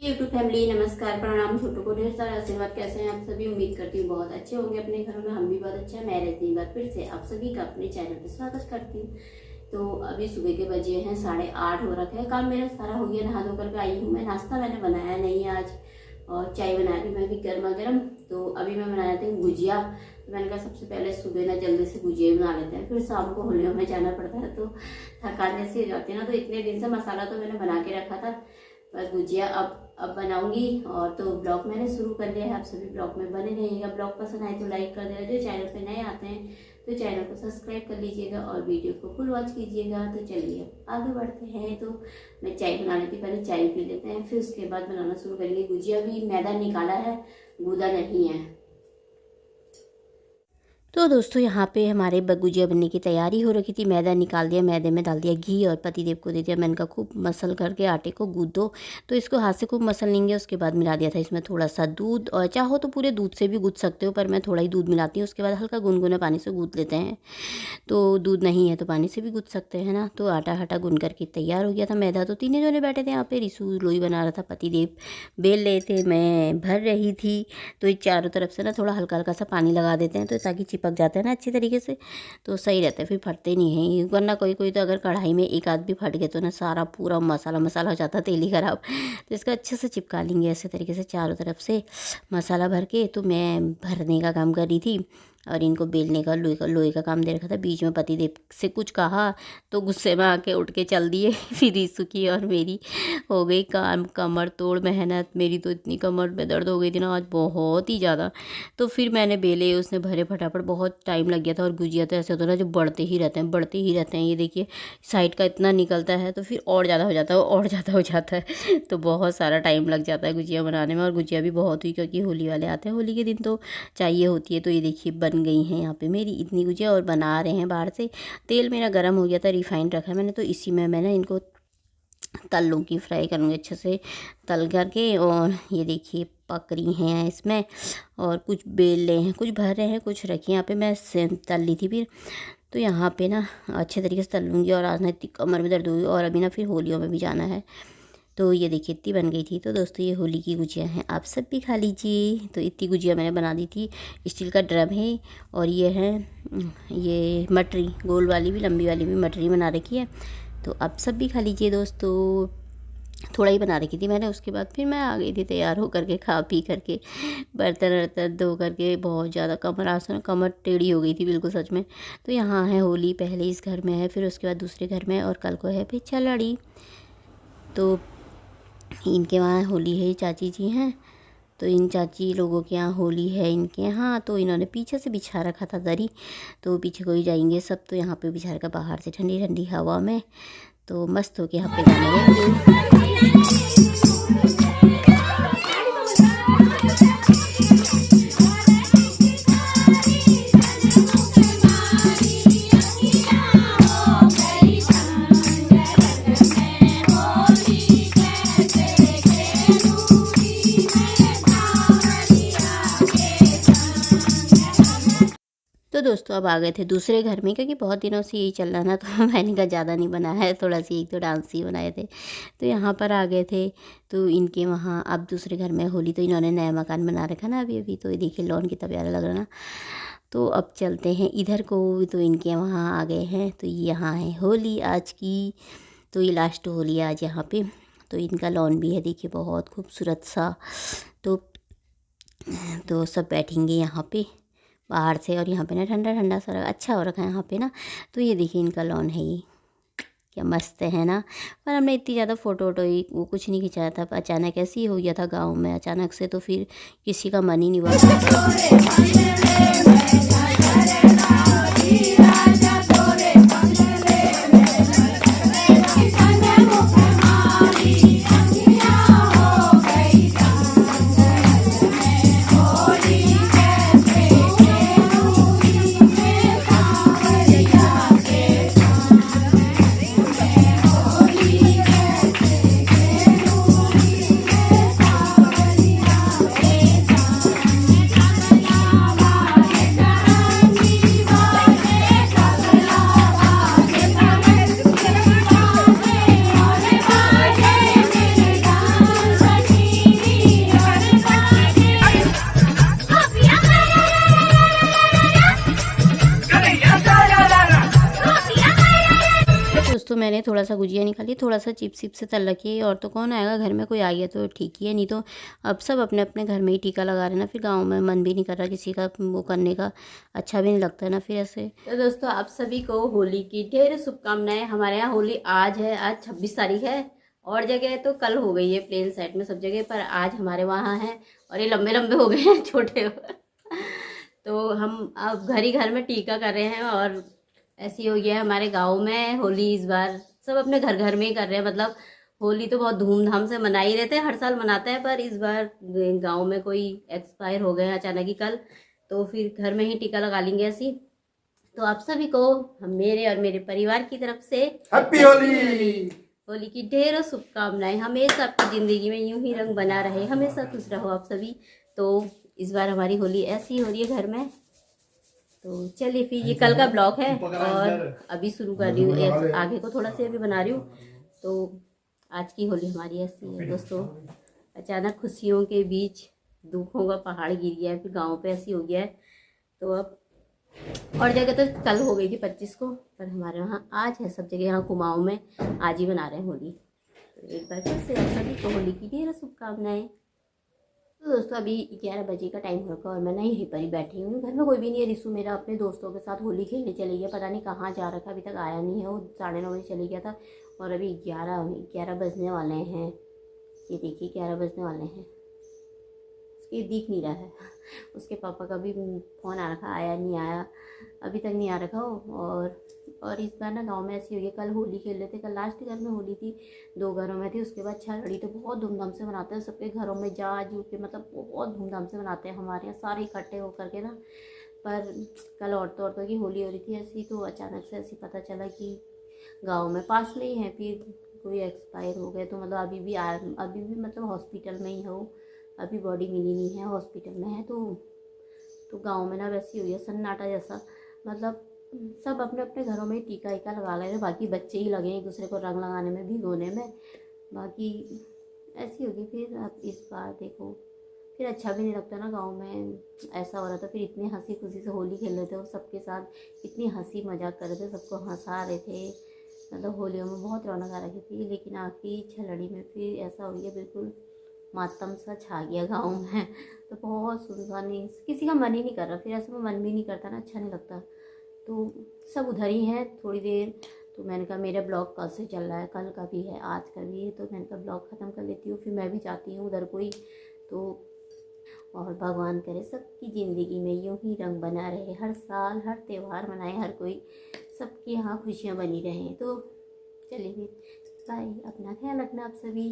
YouTube family नमस्कार प्रणाम। छोटों को ढेर सारा आशीर्वाद। कैसे हैं आप सभी? उम्मीद करती हूँ बहुत अच्छे होंगे अपने घरों में। हम भी बहुत अच्छे हैं। मैं रहती एक बार फिर से आप सभी का अपने चैनल पर स्वागत करती हूँ। तो अभी सुबह के बजे हैं 8:30 हो रखे हैं। काम मेरा सारा हो गया, नहा धो करके आई हूँ मैं। नाश्ता मैंने बनाया नहीं है आज, और चाय बना रही मैं भी गर्मा गर्म। तो अभी मैं बना लेती हूँ गुजिया। तो मैंने कहा सबसे पहले सुबह ना जल्दी से गुजिया बना लेते हैं, फिर शाम को होलियों में जाना पड़ता है तो थकान जैसी हो जाती है ना। तो इतने दिन से मसाला तो मैंने बना के रखा था, पर गुजिया अब बनाऊंगी। और तो ब्लॉग मैंने शुरू कर लिया है, आप सभी ब्लॉग में बने रहिएगा। ब्लॉग पसंद आए तो लाइक कर देगा, जो चैनल पे नए आते हैं तो चैनल को सब्सक्राइब कर लीजिएगा और वीडियो को फुल वॉच कीजिएगा। तो चलिए आगे बढ़ते हैं। तो मैं चाय बना लेती, पहले चाय पी लेते हैं, फिर उसके बाद बनाना शुरू करेंगे। गुजिया भी मैदा निकाला है, गूदा नहीं है। तो दोस्तों यहाँ पे हमारे गुजिया बनने की तैयारी हो रखी थी। मैदा निकाल दिया, मैदे में डाल दिया घी और पतिदेव को दे दिया। मैंने कहा खूब मसल करके आटे को गूँद दो। तो इसको हाथ से खूब मसल लेंगे। उसके बाद मिला दिया था इसमें थोड़ा सा दूध, और चाहो तो पूरे दूध से भी गूँद सकते हो, पर मैं थोड़ा ही दूध मिलाती हूँ। उसके बाद हल्का गुनगुना पानी से गूँद लेते हैं। तो दूध नहीं है तो पानी से भी गूँद सकते हैं ना। तो आटा गूँध करके तैयार हो गया था मैदा। तो तीनों जने बैठे थे यहाँ पे। रिसू लोई बना रहा था, पतिदेव बेल रहे थे, मैं भर रही थी। तो ये चारों तरफ से ना थोड़ा हल्का हल्का सा पानी लगा देते हैं, तो ताकि चिपक जाते हैं ना अच्छी तरीके से, तो सही रहता है, फिर फटते नहीं हैं। वरना कोई कोई तो अगर कढ़ाई में एक आध भी फट गए तो ना सारा पूरा मसाला हो जाता है, तेल ही खराब। तो इसका अच्छे से चिपका लेंगे ऐसे तरीके से चारों तरफ से मसाला भर के। तो मैं भरने का काम कर रही थी और इनको बेलने का लोहे का काम दे रखा था। बीच में पतिदेव से कुछ कहा तो गुस्से में आके उठ के चल दिए। फिर रीसू की और मेरी हो गई कमर तोड़ मेहनत। मेरी तो इतनी कमर में दर्द हो गई थी ना आज, बहुत ही ज़्यादा। तो फिर मैंने बेले, उसने भरे फटाफट, बहुत टाइम लग गया था। और गुजिया तो ऐसे होता है ना जो बढ़ते ही रहते हैं। ये देखिए साइड का इतना निकलता है तो फिर और ज़्यादा हो जाता है, और ज़्यादा हो जाता है। तो बहुत सारा टाइम लग जाता है गुजिया बनाने में। और गुजिया भी बहुत हुई क्योंकि होली वाले आते हैं, होली के दिन तो चाहिए होती है। तो ये देखिए बन गई हैं यहाँ पे मेरी इतनी गुजिया, और बना रहे हैं बाहर से। तेल मेरा गर्म हो गया था, रिफाइंड रखा है मैंने, तो इसी में मैंने इनको तल लूँगी, फ्राई करूँगी अच्छे से तल करके। और ये देखिए पक रही हैं इसमें, और कुछ बेल रहे हैं, कुछ भर रहे हैं, कुछ रखी यहाँ पे मैं तल ली थी फिर। तो यहाँ पे ना अच्छे तरीके से तल लूँगी। और आज ना इतनी कमर में दर्द हुई, और अभी ना फिर होलियों में भी जाना है। तो ये देखिए इतनी बन गई थी। तो दोस्तों ये होली की गुजिया हैं, आप सब भी खा लीजिए। तो इतनी गुजिया मैंने बना दी थी। स्टील का ड्रम है, और ये है ये मटरी, गोल वाली भी लंबी वाली भी मटरी बना रखी है। तो आप सब भी खा लीजिए दोस्तों। थोड़ा ही बना रखी थी मैंने। उसके बाद फिर मैं आ गई थी तैयार होकर के, खा पी करके, बर्तन वर्तन धो करके। बहुत ज़्यादा कमर टेढ़ी हो गई थी बिल्कुल सच में। तो यहाँ है होली, पहले इस घर में है, फिर उसके बाद दूसरे घर में, और कल को है फिर चलड़ी। तो इनके वहाँ होली है, चाची जी हैं। तो इन चाची लोगों के यहाँ होली है इनके यहाँ। तो इन्होंने पीछे से बिछा रखा था दरी, तो पीछे को ही जाएंगे सब। तो यहाँ पे बिछा रखा बाहर से ठंडी ठंडी हवा में, तो मस्त होके यहाँ पे गाने रहेंगे। तो दोस्तों अब आ गए थे दूसरे घर में, क्योंकि बहुत दिनों से यही चल रहा ना। तो मैंने कहा ज़्यादा नहीं बनाया है, थोड़ा सी एक तो डांस ही बनाए थे। तो यहाँ पर आ गए थे। तो इनके वहाँ अब दूसरे घर में होली। तो इन्होंने नया मकान बना रखा ना अभी। तो ये देखिए लॉन कितना प्यारा लग रहा ना। तो अब चलते हैं इधर को। तो इनके वहाँ आ गए हैं। तो यहाँ है होली आज की। तो ये लास्ट होली है आज यहाँ पे। तो इनका लॉन भी है, देखिए बहुत खूबसूरत सा। तो सब बैठेंगे यहाँ पे बाहर से। और यहाँ पे ना ठंडा ठंडा सा अच्छा हो रखा है यहाँ पे ना। तो ये देखिए इनका लॉन है, ये क्या मस्त है ना। पर हमने इतनी ज़्यादा फ़ोटो वो कुछ नहीं खिंचाया था। अचानक ऐसे ही हो गया था गांव में अचानक से, तो फिर किसी का मन ही नहीं हुआ। मैंने थोड़ा सा गुजिया निकाली, थोड़ा सा चिप्स से तल रखी है। और तो कौन आएगा, घर में कोई आ गया तो ठीक ही है, नहीं तो अब सब अपने अपने घर में ही टीका लगा रहे हैं ना, फिर गाँव में मन भी नहीं कर रहा किसी का वो करने का, अच्छा भी नहीं लगता ना फिर ऐसे। तो दोस्तों आप सभी को होली की ढेर शुभकामनाएं। हमारे यहाँ होली आज है, आज 26 तारीख है। और जगह तो कल हो गई है प्लेन साइड में सब जगह, पर आज हमारे वहाँ है। और ये लंबे लंबे हो गए हैं छोटे तो हम अब घर में टीका कर रहे हैं। और ऐसी हो गया है हमारे गांव में होली, इस बार सब अपने घर घर में ही कर रहे हैं। मतलब होली तो बहुत धूमधाम से मना ही रहते हैं, हर साल मनाते हैं, पर इस बार गांव में कोई एक्सपायर हो गए अचानक ही कल, तो फिर घर में ही टीका लगा लेंगे ऐसी। तो आप सभी को हम मेरे और मेरे परिवार की तरफ से हैप्पी होली। होली की ढेरों शुभकामनाएं। हमेशा आपकी ज़िंदगी में यूं ही रंग बना रहे, हमेशा खुश रहो आप सभी। तो इस बार हमारी होली ऐसी हो रही है घर में। तो चलिए फिर ये कल का ब्लॉग है और अभी शुरू कर रही हूँ, आगे को थोड़ा सा अभी बना रही हूँ। तो आज की होली हमारी ऐसी है दोस्तों। अचानक खुशियों के बीच दुखों का पहाड़ गिर गया है, फिर गाँव पे ऐसी हो गया है। तो अब और जगह तो कल हो गई थी 25 को, पर हमारे वहाँ आज है सब जगह। यहाँ कुमाऊँ में आज ही बना रहे हैं होली। तो एक बार फिर से आप सभी को होली की ढेर शुभकामनाएं। तो दोस्तों अभी 11 बजे का टाइम होगा और मैं ना यहीं पर ही बैठी हूँ, घर में कोई भी नहीं है। रिशु मेरा अपने दोस्तों के साथ होली खेलने चले गया, पता नहीं कहाँ जा रखा, अभी तक आया नहीं है। वो 9:30 बजे चले गया था और अभी 11 बजने वाले हैं। ये देखिए 11 बजने वाले हैं, उसके दिख नहीं रहा है। उसके पापा का भी फ़ोन आ रखा, आया नहीं आया, अभी तक नहीं आ रखा हो। और इस बार ना गांव में ऐसी हुई है, कल होली खेल रहे थे, कल लास्ट घर में होली थी, 2 घरों में थी। उसके बाद छलड़ी तो बहुत धूमधाम से मनाते हैं, सबके घरों में जा जू के, मतलब बहुत धूमधाम से मनाते हैं हमारे यहाँ सारे इकट्ठे होकर के ना। पर कल औरतों की होली हो रही थी ऐसी, तो अचानक से ऐसी पता चला कि गाँव में पास में ही है, फिर कोई एक्सपायर हो गए। तो मतलब अभी भी मतलब हॉस्पिटल में ही हो, अभी बॉडी मिली नहीं है, हॉस्पिटल में है। तो गांव में ना वैसी हुई है सन्नाटा जैसा, मतलब सब अपने अपने घरों में टीका वीका लगा ले रहे हैं। बाकी बच्चे ही लगे एक दूसरे को रंग लगाने में, भिगोने में, बाकी ऐसी होगी। फिर अब इस बार देखो, फिर अच्छा भी नहीं लगता ना गांव में ऐसा हो रहा था। फिर इतनी हंसी खुशी से होली खेल रहे थे और सबके साथ इतनी हंसी मजाक कर रहे थे, सबको हंसा रहे थे, मतलब होलियों में बहुत रौनक आ रही थी। लेकिन आखिरी छलड़ी में फिर ऐसा हो गया, बिल्कुल मातम सा छा गया गाँव में। तो बहुत सुनसानी, किसी का मन ही नहीं कर रहा, फिर ऐसे में मन भी नहीं करता ना, अच्छा नहीं लगता। तो सब उधर ही हैं थोड़ी देर। तो मैंने कहा मेरा ब्लॉग कल से चल रहा है, कल का भी है, आज का भी है, तो मैंने कहा ब्लॉग ख़त्म कर लेती हूँ, फिर मैं भी जाती हूँ उधर कोई। तो और भगवान करे सबकी ज़िंदगी में यूँ ही रंग बना रहे, हर साल हर त्यौहार मनाए हर कोई, सबके यहाँ खुशियाँ बनी रहें। तो चलिए फिर बाय, अपना ख्याल रखना आप सभी।